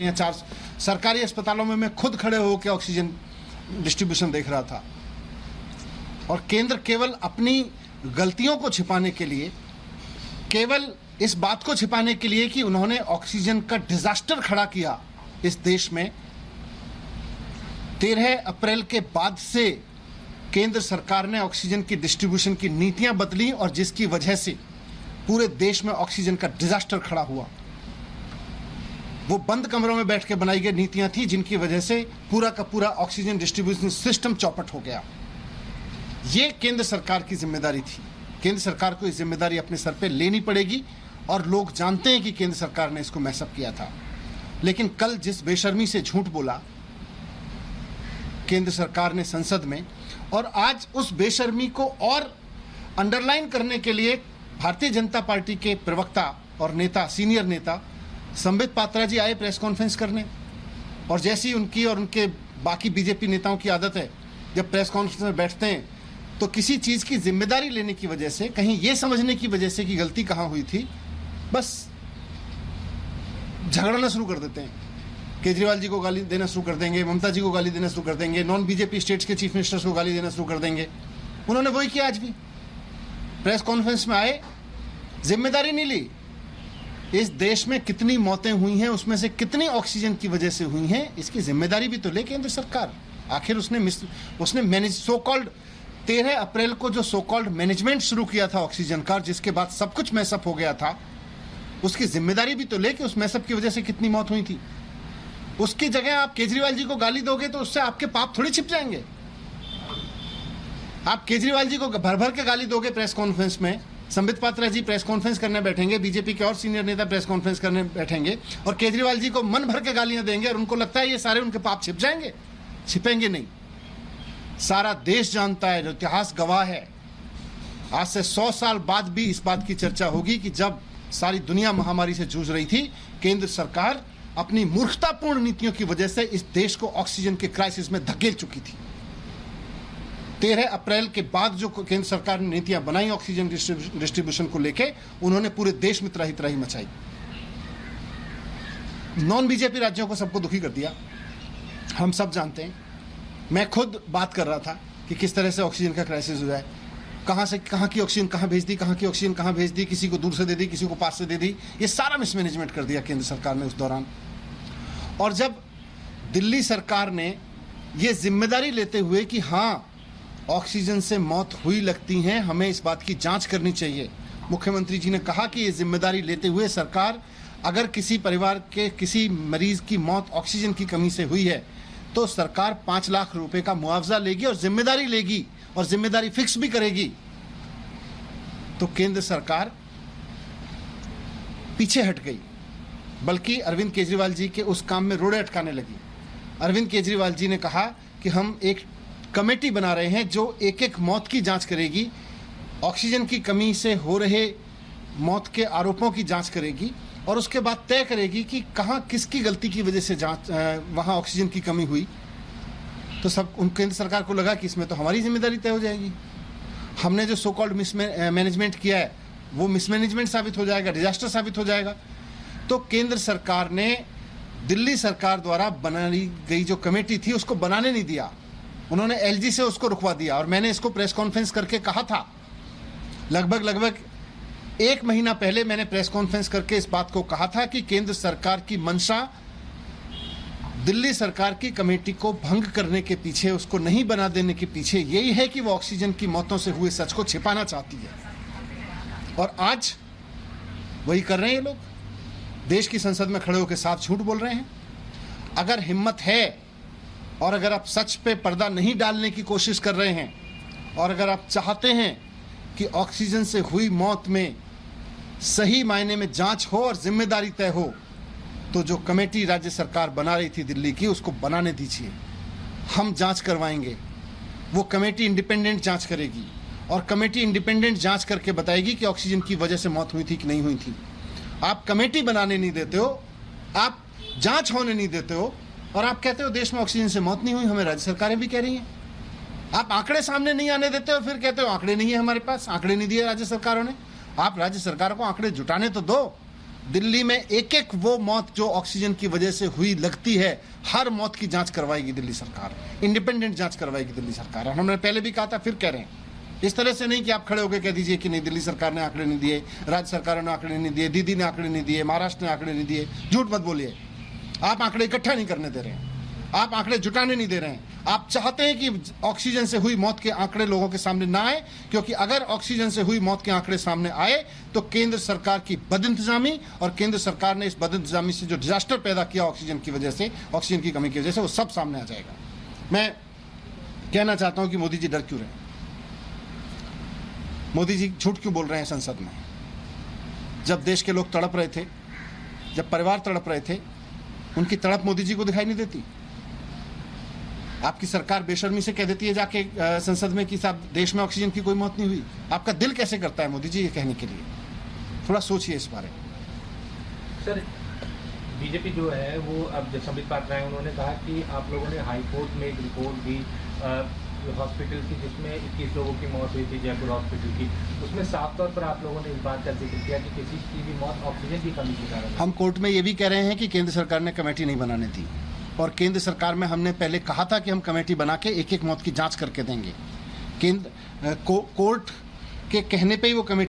या 4 सरकारी अस्पतालों में मैं खुद खड़े होकर ऑक्सीजन डिस्ट्रीब्यूशन देख रहा था। और केंद्र केवल अपनी गलतियों को छिपाने के लिए, केवल इस बात को छिपाने के लिए कि उन्होंने ऑक्सीजन का डिजास्टर खड़ा किया इस देश में, 13 अप्रैल के बाद से केंद्र सरकार ने ऑक्सीजन की डिस्ट्रीब्यूशन की नीतियां बदली और जिसकी वजह से पूरे देश में ऑक्सीजन का डिजास्टर खड़ा हुआ। वो बंद कमरों में बैठ के बनाई गई नीतियां थी जिनकी वजह से पूरा का पूरा ऑक्सीजन डिस्ट्रीब्यूशन सिस्टम चौपट हो गया। ये केंद्र सरकार की जिम्मेदारी थी। केंद्र सरकार को इस जिम्मेदारी अपने सर पे लेनी पड़ेगी और लोग जानते हैं कि केंद्र सरकार ने इसको मैसअप किया था। लेकिन कल जिस बेशर्मी से झूठ बोला केंद्र सरकार ने संसद में, और आज उस बेशर्मी को और अंडरलाइन करने के लिए भारतीय जनता पार्टी के प्रवक्ता और नेता, सीनियर नेता संबित पात्रा जी आए प्रेस कॉन्फ्रेंस करने, और जैसी उनकी और उनके बाकी बीजेपी नेताओं की आदत है, जब प्रेस कॉन्फ्रेंस में बैठते हैं तो किसी चीज की जिम्मेदारी लेने की वजह से, कहीं ये समझने की वजह से कि गलती कहां हुई थी, बस झगड़ना शुरू कर देते हैं। केजरीवाल जी को गाली देना शुरू कर देंगे, ममता जी को गाली देना शुरू कर देंगे, नॉन बीजेपी स्टेट्स के चीफ मिनिस्टर्स को गाली देना शुरू कर देंगे। उन्होंने वही किया। आज भी प्रेस कॉन्फ्रेंस में आए, जिम्मेदारी नहीं ली। इस देश में कितनी मौतें हुई हैं, उसमें से कितनी ऑक्सीजन की वजह से हुई हैं, इसकी जिम्मेदारी भी तो ले केंद्र सरकार। आखिर उसने मैनेज सो कॉल्ड 13 अप्रैल को जो सो कॉल्ड मैनेजमेंट शुरू किया था ऑक्सीजन का, जिसके बाद सब कुछ मैसअप हो गया था, उसकी जिम्मेदारी भी तो ले कि उस मैसअप की वजह से कितनी मौत हुई थी। उसकी जगह आप केजरीवाल जी को गाली दोगे तो उससे आपके पाप थोड़ी छिप जाएंगे। आप केजरीवाल जी को भर भर के गाली दोगे प्रेस कॉन्फ्रेंस में, संबित पात्रा जी प्रेस कॉन्फ्रेंस करने बैठेंगे, बीजेपी के और सीनियर नेता प्रेस कॉन्फ्रेंस करने बैठेंगे और केजरीवाल जी को मन भर के गालियां देंगे और उनको लगता है ये सारे उनके पाप छिप जाएंगे। छिपेंगे नहीं। सारा देश जानता है, जो इतिहास गवाह है, आज से 100 साल बाद भी इस बात की चर्चा होगी कि जब सारी दुनिया महामारी से जूझ रही थी, केंद्र सरकार अपनी मूर्खतापूर्ण नीतियों की वजह से इस देश को ऑक्सीजन के क्राइसिस में धकेल चुकी थी। 13 अप्रैल के बाद जो केंद्र सरकार ने नीतियां बनाई ऑक्सीजन डिस्ट्रीब्यूशन को लेके, उन्होंने पूरे देश में त्राही त्राही मचाई। नॉन बीजेपी राज्यों को सबको दुखी कर दिया, हम सब जानते हैं। मैं खुद बात कर रहा था कि किस तरह से ऑक्सीजन का क्राइसिस हो जाए, कहां से कहां की ऑक्सीजन कहां भेज दी, कहां की ऑक्सीजन कहां भेज दी, किसी को दूर से दे दी, किसी को पास से दे दी। ये सारा मिसमैनेजमेंट कर दिया केंद्र सरकार ने उस दौरान। और जब दिल्ली सरकार ने ये जिम्मेदारी लेते हुए कि हां ऑक्सीजन से मौत हुई लगती हैं, हमें इस बात की जांच करनी चाहिए, मुख्यमंत्री जी ने कहा कि ये जिम्मेदारी लेते हुए सरकार, अगर किसी परिवार के किसी मरीज की मौत ऑक्सीजन की कमी से हुई है तो सरकार 5 लाख रुपए का मुआवजा लेगी और जिम्मेदारी लेगी और जिम्मेदारी फिक्स भी करेगी। तो केंद्र सरकार पीछे हट गई, बल्कि अरविंद केजरीवाल जी के उस काम में रोड़े अटकाने लगी। अरविंद केजरीवाल जी ने कहा कि हम एक कमेटी बना रहे हैं जो एक एक मौत की जांच करेगी, ऑक्सीजन की कमी से हो रहे मौत के आरोपों की जांच करेगी और उसके बाद तय करेगी कि कहां किसकी गलती की वजह से वहां ऑक्सीजन की कमी हुई। तो सब केंद्र सरकार को लगा कि इसमें तो हमारी जिम्मेदारी तय हो जाएगी, हमने जो सो कॉल्ड मिसमैनेजमेंट किया है वो मिसमैनेजमेंट साबित हो जाएगा, डिजास्टर साबित हो जाएगा। तो केंद्र सरकार ने दिल्ली सरकार द्वारा बनाई गई जो कमेटी थी उसको बनाने नहीं दिया, उन्होंने एलजी से उसको रुकवा दिया। और मैंने इसको प्रेस कॉन्फ्रेंस करके कहा था, लगभग 1 महीना पहले मैंने प्रेस कॉन्फ्रेंस करके इस बात को कहा था कि केंद्र सरकार की मंशा दिल्ली सरकार की कमेटी को भंग करने के पीछे, उसको नहीं बना देने के पीछे यही है कि वो ऑक्सीजन की मौतों से हुए सच को छिपाना चाहती है। और आज वही कर रहे हैं ये लोग, देश की संसद में खड़े होकर साफ झूठ बोल रहे हैं। अगर हिम्मत है और अगर आप सच पे पर्दा नहीं डालने की कोशिश कर रहे हैं और अगर आप चाहते हैं कि ऑक्सीजन से हुई मौत में सही मायने में जांच हो और जिम्मेदारी तय हो, तो जो कमेटी राज्य सरकार बना रही थी दिल्ली की, उसको बनाने दीजिए, हम जांच करवाएंगे। वो कमेटी इंडिपेंडेंट जांच करेगी और कमेटी इंडिपेंडेंट जांच करके बताएगी कि ऑक्सीजन की वजह से मौत हुई थी कि नहीं हुई थी। आप कमेटी बनाने नहीं देते हो, आप जांच होने नहीं देते हो और आप कहते हो देश में ऑक्सीजन से मौत नहीं हुई। हमें राज्य सरकारें भी कह रही हैं। आप आंकड़े सामने नहीं आने देते हो, फिर कहते हो आंकड़े नहीं है हमारे पास, आंकड़े नहीं दिए राज्य सरकारों ने। आप राज्य सरकार को आंकड़े जुटाने तो दो, दिल्ली में एक एक वो मौत जो ऑक्सीजन की वजह से हुई लगती है, हर मौत की जांच करवाएगी दिल्ली सरकार, इंडिपेंडेंट जांच करवाएगी दिल्ली सरकार। हमने पहले भी कहा था, फिर कह रहे हैं, इस तरह से नहीं कि आप खड़े होकर कह दीजिए कि नहीं दिल्ली सरकार ने आंकड़े नहीं दिए, राज्य सरकारों ने आंकड़े नहीं दिए, दीदी ने आंकड़े नहीं दिए, महाराष्ट्र ने आंकड़े नहीं दिए। झूठ मत बोलिए। आप आंकड़े इकट्ठा नहीं करने दे रहे हैं, आप आंकड़े जुटाने नहीं दे रहे हैं। आप चाहते हैं कि ऑक्सीजन से हुई मौत के आंकड़े लोगों के सामने ना आए, क्योंकि अगर ऑक्सीजन से हुई मौत के आंकड़े सामने आए तो केंद्र सरकार की बदइंतजामी, और केंद्र सरकार ने इस बदइंतजामी से जो डिजास्टर पैदा किया ऑक्सीजन की वजह से, ऑक्सीजन की कमी की वजह से, वो सब सामने आ जाएगा। मैं कहना चाहता हूं कि मोदी जी डर क्यों रहे हैं? मोदी जी झूठ क्यों बोल रहे हैं संसद में? जब देश के लोग तड़प रहे थे, जब परिवार तड़प रहे थे, उनकी तड़प मोदी जी को दिखाई नहीं देती? आपकी सरकार बेशर्मी से कह देती है जाके संसद में कि साहब देश में ऑक्सीजन की कोई मौत नहीं हुई। आपका दिल कैसे करता है मोदी जी ये कहने के लिए? थोड़ा सोचिए इस बारे में। सर, बीजेपी जो है वो अब जब संबित पात्रा है, उन्होंने कहा कि आप लोगों ने हाई कोर्ट में एक रिपोर्ट दी हॉस्पिटल की, जिसमें 21 लोगों की मौत हुई थी जयपुर हॉस्पिटल की। उसमें साफ तौर पर आप लोगों ने इस बात का जिक्र किया कि किसी की भी मौत ऑक्सीजन की कमी के कारण। हम कोर्ट में ये भी कह रहे हैं कि केंद्र सरकार ने कमेटी नहीं बनाने दी, और केंद्र सरकार में हमने पहले कहा था कि हम कमेटी बना के एक एक मौत की जांच करके देंगे। कोर्ट के कहने पे ही वो कमेटी